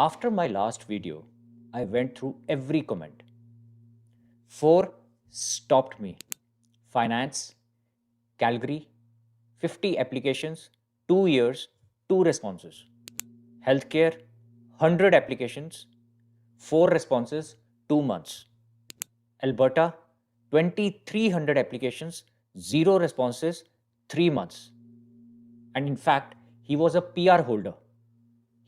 After my last video, I went through every comment. 4 stopped me. Finance, Calgary, 50 applications, 2 years, 2 responses. Healthcare, 100 applications, 4 responses, 2 months. Alberta, 2,300 applications, 0 responses, 3 months. And in fact, he was a PR holder.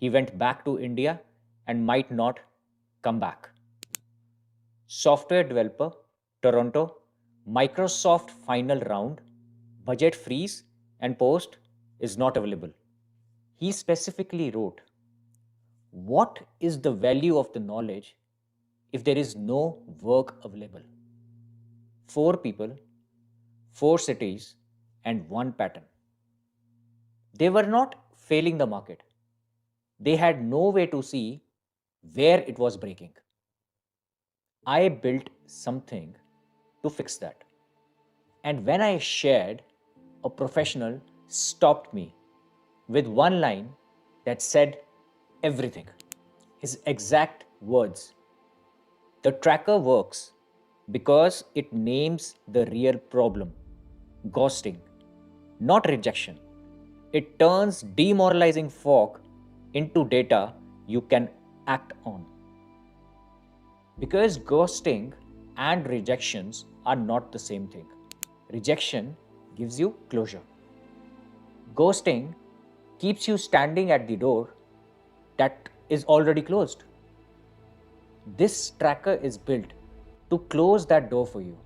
He went back to India and might not come back. Software developer, Toronto, Microsoft final round, budget freeze and post is not available. He specifically wrote, what is the value of the knowledge if there is no work available? 4 people, 4 cities, and 1 pattern. They were not failing the market. They had no way to see where it was breaking. I built something to fix that. And when I shared, a professional stopped me with one line that said everything. His exact words. The tracker works because it names the real problem, ghosting, not rejection. It turns demoralizing fog into data you can act on. Because ghosting and rejections are not the same thing. Rejection gives you closure. Ghosting keeps you standing at the door that is already closed. This tracker is built to close that door for you.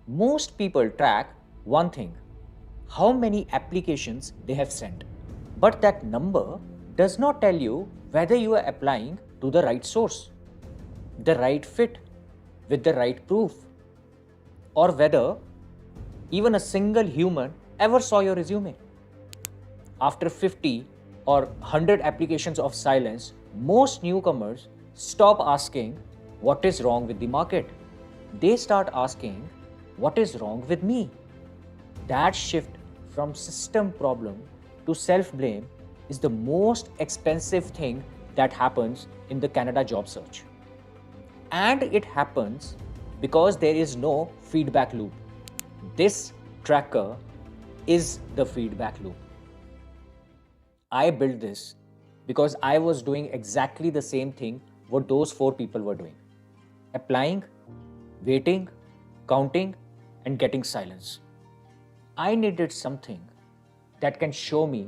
Most people track one thing, how many applications they have sent. But that number does not tell you whether you are applying to the right source, the right fit, with the right proof, or whether even a single human ever saw your resume. After 50 or 100 applications of silence, most newcomers stop asking what is wrong with the market. They start asking what is wrong with me. That shift from system problem to self-blame is the most expensive thing that happens in the Canada job search. And it happens because there is no feedback loop. This tracker is the feedback loop. I built this because I was doing exactly the same thing what those 4 people were doing. Applying, waiting, counting, and getting silence. I needed something that can show me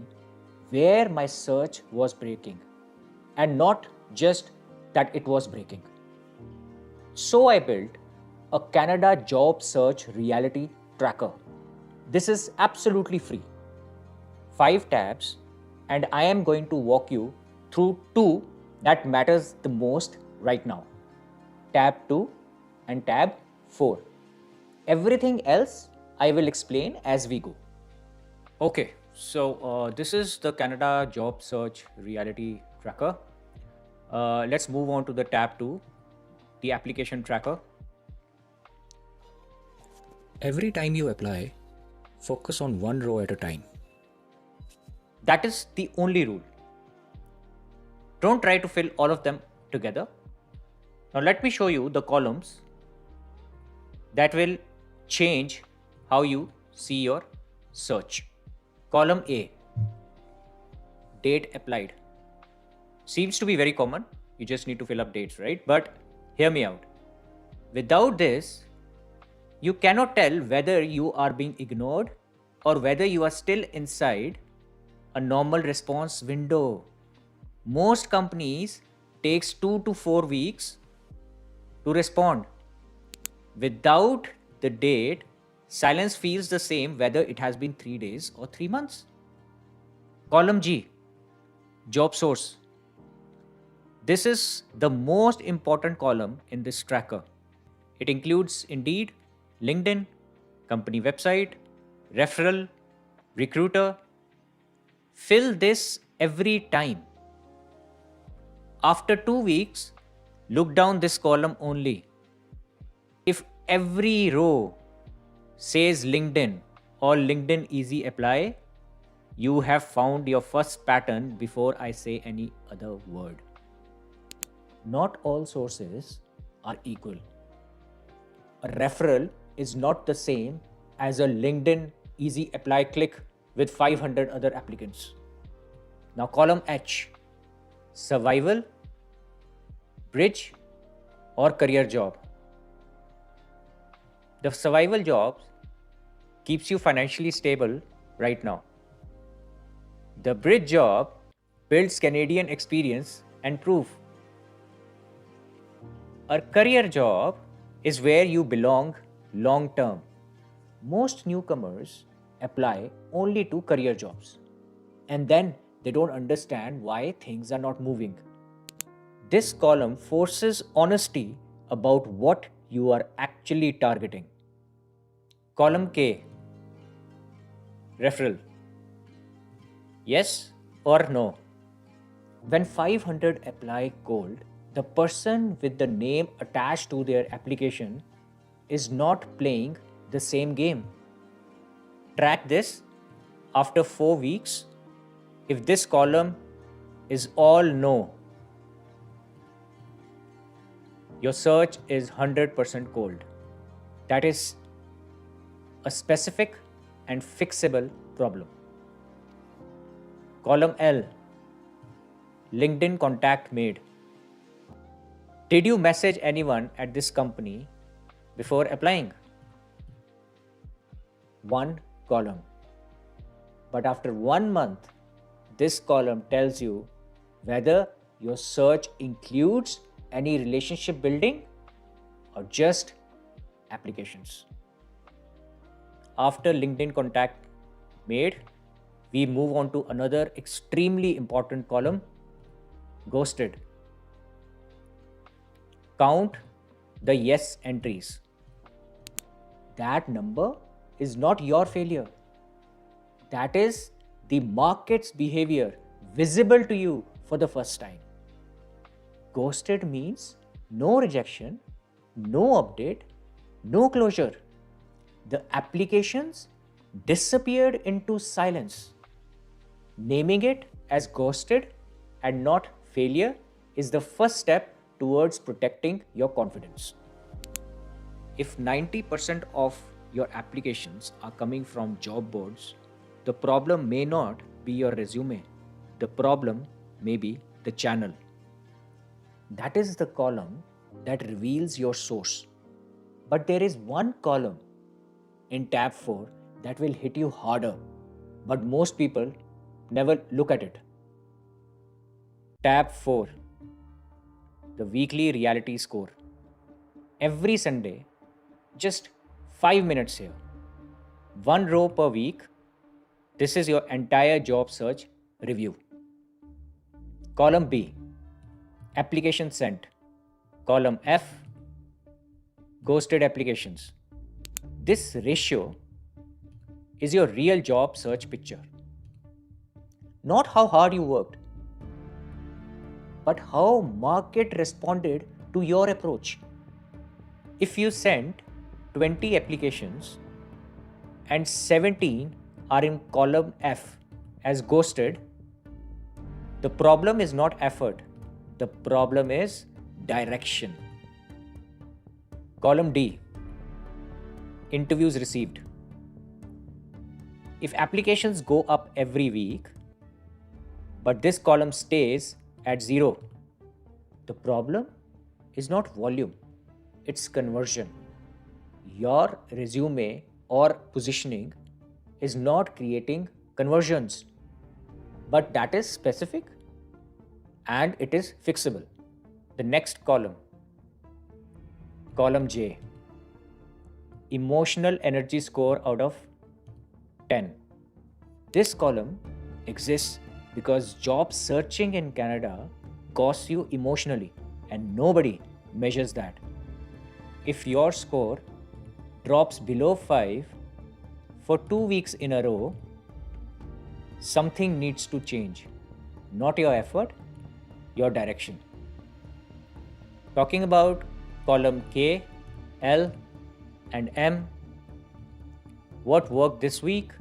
where my search was breaking and not just that it was breaking. So I built a Canada job search reality tracker. This is absolutely free. 5 tabs, and I am going to walk you through 2 that matters the most right now. Tab 2 and tab 4. Everything else I will explain as we go. Okay, so this is the Canada job search reality tracker. Let's move on to the tab 2, the application tracker. Every time you apply, focus on one row at a time. That is the only rule. Don't try to fill all of them together. Now let me show you the columns that will change how you see your search. Column A, date applied. Seems to be very common. You just need to fill up dates, right? But hear me out. Without this, you cannot tell whether you are being ignored or whether you are still inside a normal response window. Most companies takes 2 to 4 weeks to respond. Without the date, silence feels the same whether it has been 3 days or 3 months. Column G, job source. This is the most important column in this tracker. It includes Indeed, LinkedIn, company website, referral, recruiter. Fill this every time. After 2 weeks, look down this column only. If every row says LinkedIn or LinkedIn Easy Apply, you have found your first pattern before I say any other word. Not all sources are equal. A referral is not the same as a LinkedIn easy apply click with 500 other applicants. Now, column H, survival, bridge, or career job. The survival job keeps you financially stable right now. The bridge job builds Canadian experience and proof. A career job is where you belong long term. Most newcomers apply only to career jobs, and then they don't understand why things are not moving. This column forces honesty about what you are actually targeting. Column K, referral. Yes or no? When 500 apply cold, the person with the name attached to their application is not playing the same game. Track this after 4 weeks. If this column is all no, your search is 100% cold. That is a specific and fixable problem. Column L, LinkedIn contact made. Did you message anyone at this company before applying? One column. But after 1 month, this column tells you whether your search includes any relationship building or just applications. After LinkedIn contact made, we move on to another extremely important column, ghosted. Count the yes entries. That number is not your failure. That is the market's behavior visible to you for the first time. Ghosted means no rejection, no update, no closure. The applications disappeared into silence. Naming it as ghosted and not failure is the first step towards protecting your confidence. If 90% of your applications are coming from job boards, the problem may not be your resume. The problem may be the channel. That is the column that reveals your source. But there is one column in tab 4 that will hit you harder, but most people never look at it. Tab 4, the weekly reality score. Every Sunday, just 5 minutes here. 1 row per week. This is your entire job search review. Column B, application sent. Column F, ghosted applications. This ratio is your real job search picture. Not how hard you worked, but how market responded to your approach. If you sent 20 applications and 17 are in column F as ghosted, the problem is not effort. The problem is direction. Column D, interviews received. If applications go up every week, but this column stays at 0, the problem is not volume, it's conversion. Your resume or positioning is not creating conversions, but that is specific and it is fixable. The next column, column J, emotional energy score out of 10. This column exists because job searching in Canada costs you emotionally and nobody measures that. If your score drops below 5 for 2 weeks in a row, something needs to change. Not your effort, your direction. Talking about column K, L, and M, what worked this week,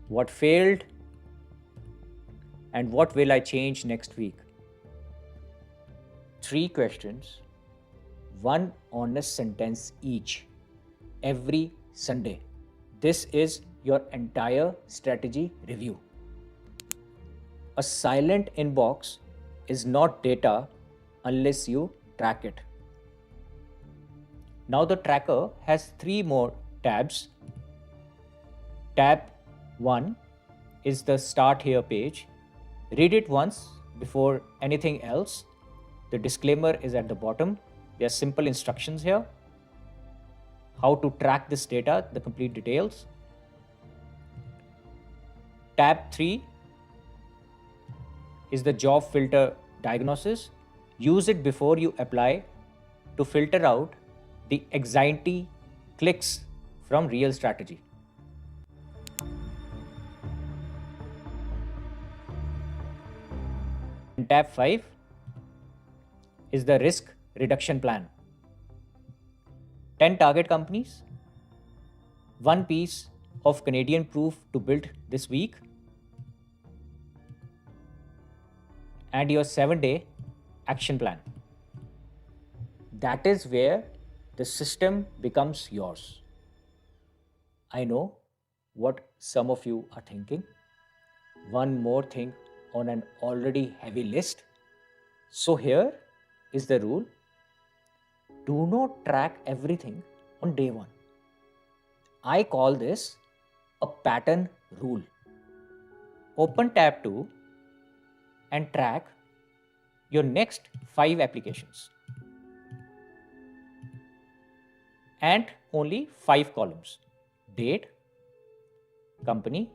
what failed, and what will I change next week. 3 questions, 1 honest sentence each, every Sunday. This is your entire strategy review. A silent inbox is not data unless you track it. Now the tracker has 3 more tabs. Tab 1 is the Start Here page. Read it once before anything else. The disclaimer is at the bottom. There are simple instructions here. How to track this data, the complete details. Tab 3 is the job filter diagnosis. Use it before you apply to filter out the anxiety clicks from real strategy. And tab 5 is the risk reduction plan. 10 target companies, 1 piece of Canadian proof to build this week, and your 7-day action plan. That is where the system becomes yours. I know what some of you are thinking. One more thing on an already heavy list. So here is the rule. Do not track everything on day 1. I call this a pattern rule. Open tab 2 and track your next 5 applications. And only 5 columns: date, company,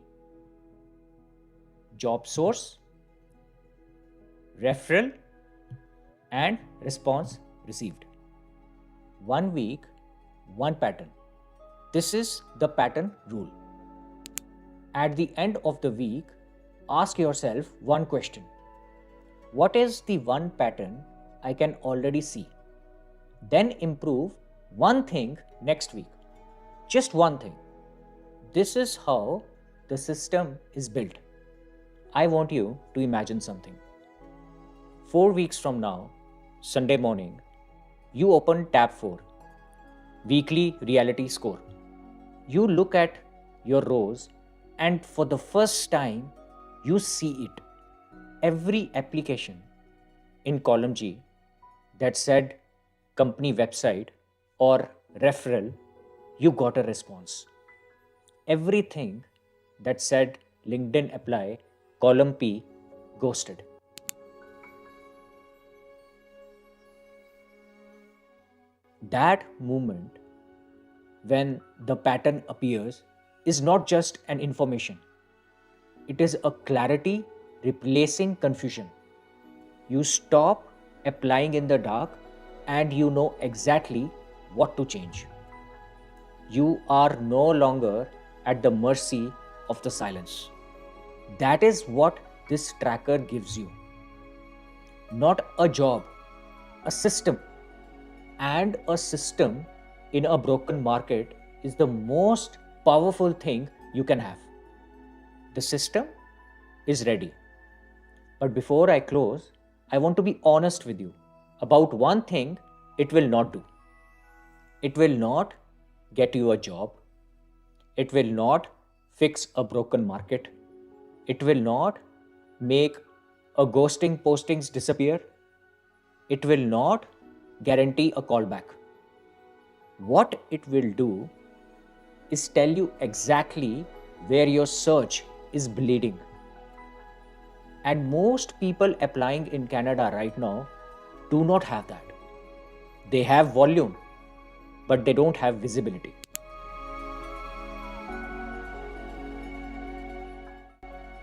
job source, referral, and response received. 1 week, 1 pattern. This is the pattern rule. At the end of the week, ask yourself one question. What is the one pattern I can already see? Then improve one thing next week. Just one thing. This is how the system is built. I want you to imagine something. 4 weeks from now, Sunday morning, you open tab 4, weekly reality score. You look at your rows and for the first time, you see it. Every application in column G that said company website or referral, you got a response. Everything that said LinkedIn apply, column P, ghosted. That moment when the pattern appears is not just an information. It is a clarity replacing confusion. You stop applying in the dark and you know exactly what to change. You are no longer at the mercy of the silence. That is what this tracker gives you. Not a job, a system. And a system in a broken market is the most powerful thing you can have. The system is ready. But before I close, I want to be honest with you about one thing it will not do. It will not get you a job. It will not fix a broken market. It will not make a ghosting postings disappear. It will not guarantee a callback. What it will do is tell you exactly where your search is bleeding. And most people applying in Canada right now do not have that. They have volume, but they don't have visibility.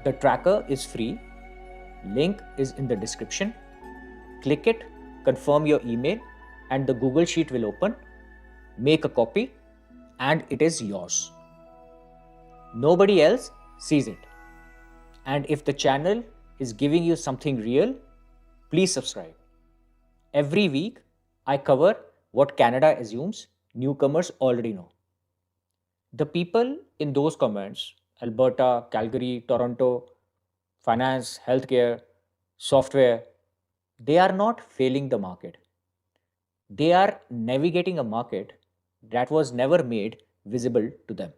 The tracker is free. Link is in the description. Click it, confirm your email, and the Google Sheet will open. Make a copy, and it is yours. Nobody else sees it. And if the channel is giving you something real, please subscribe. Every week, I cover what Canada assumes newcomers already know. The people in those comments, Alberta, Calgary, Toronto, finance, healthcare, software, They are not failing the market. They are navigating a market that was never made visible to them.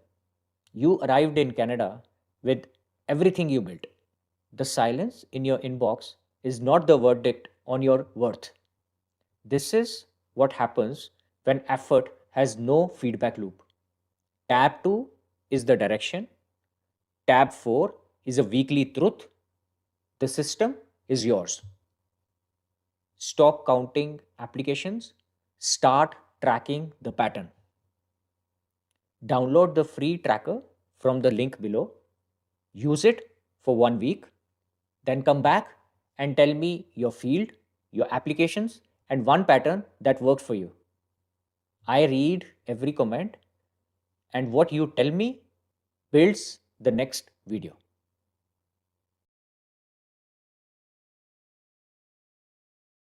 You arrived in Canada with everything you built. The silence in your inbox is not the verdict on your worth. This is what happens when effort has no feedback loop. Tab 2 is the direction, tab 4 is a weekly truth. The system is yours. Stop counting applications, start tracking the pattern. Download the free tracker from the link below, use it for 1 week, then come back and tell me your field, your applications, and one pattern that worked for you. I read every comment, and what you tell me builds the next video.